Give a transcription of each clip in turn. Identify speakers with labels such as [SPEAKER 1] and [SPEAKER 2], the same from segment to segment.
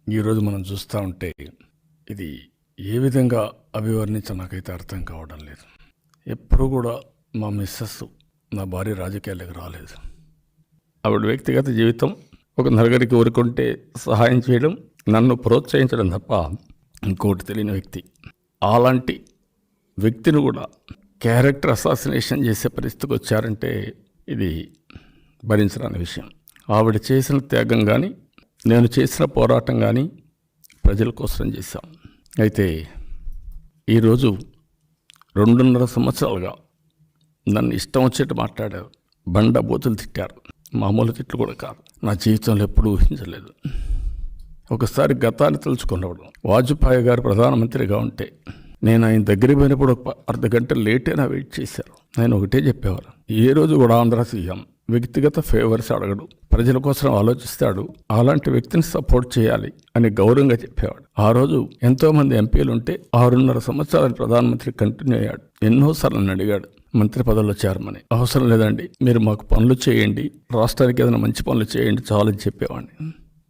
[SPEAKER 1] ఈరోజు మనం చూస్తూ ఉంటే ఇది ఏ విధంగా అభివర్ణించ నాకైతే అర్థం కావడం లేదు. ఎప్పుడు కూడా మా మిస్సెస్ నా భార్య రాజకీయాలకు రాలేదు. ఆవిడ వ్యక్తిగత జీవితం ఒక నలుగురికి ఊరుకుంటే సహాయం చేయడం, నన్ను ప్రోత్సహించడం తప్ప ఇంకోటి తెలియని వ్యక్తి. అలాంటి వ్యక్తిని కూడా క్యారెక్టర్ అసాసినేషన్ చేసే పరిస్థితికి వచ్చారంటే ఇది భరించరాని విషయం. ఆవిడ చేసిన త్యాగం కానీ, నేను చేసిన పోరాటం కానీ ప్రజల కోసం చేశాం. అయితే ఈరోజు 2.5 సంవత్సరాలుగా నన్ను ఇష్టం వచ్చేట్టు మాట్లాడారు, బండబూతులు తిట్టారు. మామూలు తిట్లు కూడా కాదు, నా జీవితంలో ఎప్పుడూ ఊహించలేదు. ఒకసారి గతాన్ని తలుచుకున్నప్పుడు వాజ్పేయి గారు ప్రధానమంత్రిగా ఉంటే నేను ఆయన దగ్గరికి పోయినప్పుడు ఒక అర్ధగంట లేట్ అయినా వెయిట్ చేశారు. నేను ఒకటే చెప్పేవారు, ఏ రోజు కూడా ఆంధ్ర సీఎం వ్యక్తిగత ఫేవర్స్ అడగడు, ప్రజల కోసం ఆలోచిస్తాడు, అలాంటి వ్యక్తిని సపోర్ట్ చేయాలి అని గౌరవంగా చెప్పేవాడు. ఆ రోజు ఎంతోమంది ఎంపీలు ఉంటే 6.5 సంవత్సరాలు ప్రధానమంత్రి కంటిన్యూ అయ్యాడు. ఎన్నోసార్లు నన్ను అడిగాడు మంత్రి పదవిలో చేరమని. అవసరం లేదండి, మీరు మాకు పనులు చేయండి, రాష్ట్రానికి ఏదైనా మంచి పనులు చేయండి చాలని చెప్పేవాడిని.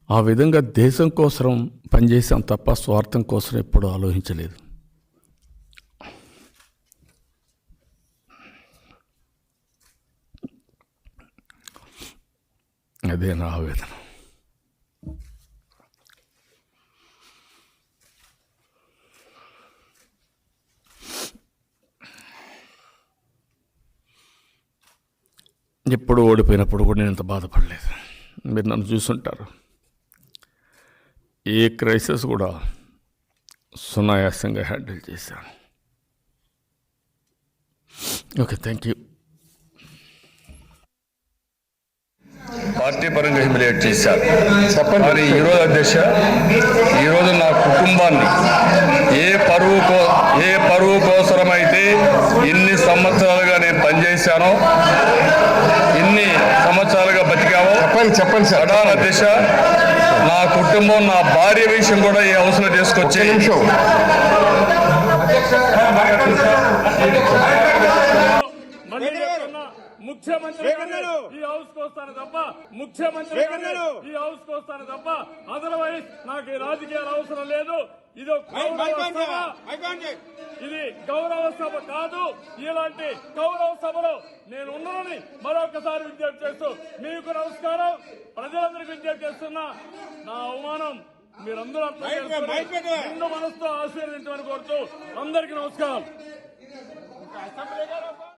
[SPEAKER 1] ఆ విధంగా దేశం కోసం పనిచేసాం తప్ప స్వార్థం కోసం ఎప్పుడూ ఆలోచించలేదు. అదే నా ఆవేదన. ఎప్పుడు ఓడిపోయినప్పుడు కూడా నేను ఇంత బాధపడలేదు. మీరు నన్ను చూసుంటారు. ఏ క్రైసిస్ కూడా సునాయాసంగా హ్యాండిల్ చేశాను. Okay, thank you.
[SPEAKER 2] పార్టీ పరంగా హ్యూమిలియేట్ చేశారు. మరి ఈరోజు అధ్యక్ష, ఈరోజు నా కుటుంబాన్ని ఏ పరువు కోసమైతే ఇన్ని సంవత్సరాలుగా నేను పనిచేశానో, ఇన్ని సంవత్సరాలుగా బతికామో చెప్పండి సార్. ప్రధాన అధ్యక్ష, నా కుటుంబం, నా భార్య విషయం కూడా ఈ అవసరం తీసుకొచ్చే
[SPEAKER 3] ముఖ్యమంత్రి ఈ హౌస్ కోస్తాను తప్ప ఈ హౌస్ కోస్తాను తప్ప అదర్వైజ్ నాకు ఈ రాజకీయాలు అవసరం లేదు. ఇది గౌరవ సభ కాదు. ఇలాంటి గౌరవ సభలో నేను ఉన్నానని మరొకసారి విజ్ఞప్తి చేస్తూ మీకు నమస్కారం. ప్రజలందరికీ విజ్ఞప్తి చేస్తున్నా, నా అవమానం మీరందరూ అర్థం చేసుకుని నిండు మనసుతో ఆశీర్వదించమని కోరుతూ అందరికీ నమస్కారం.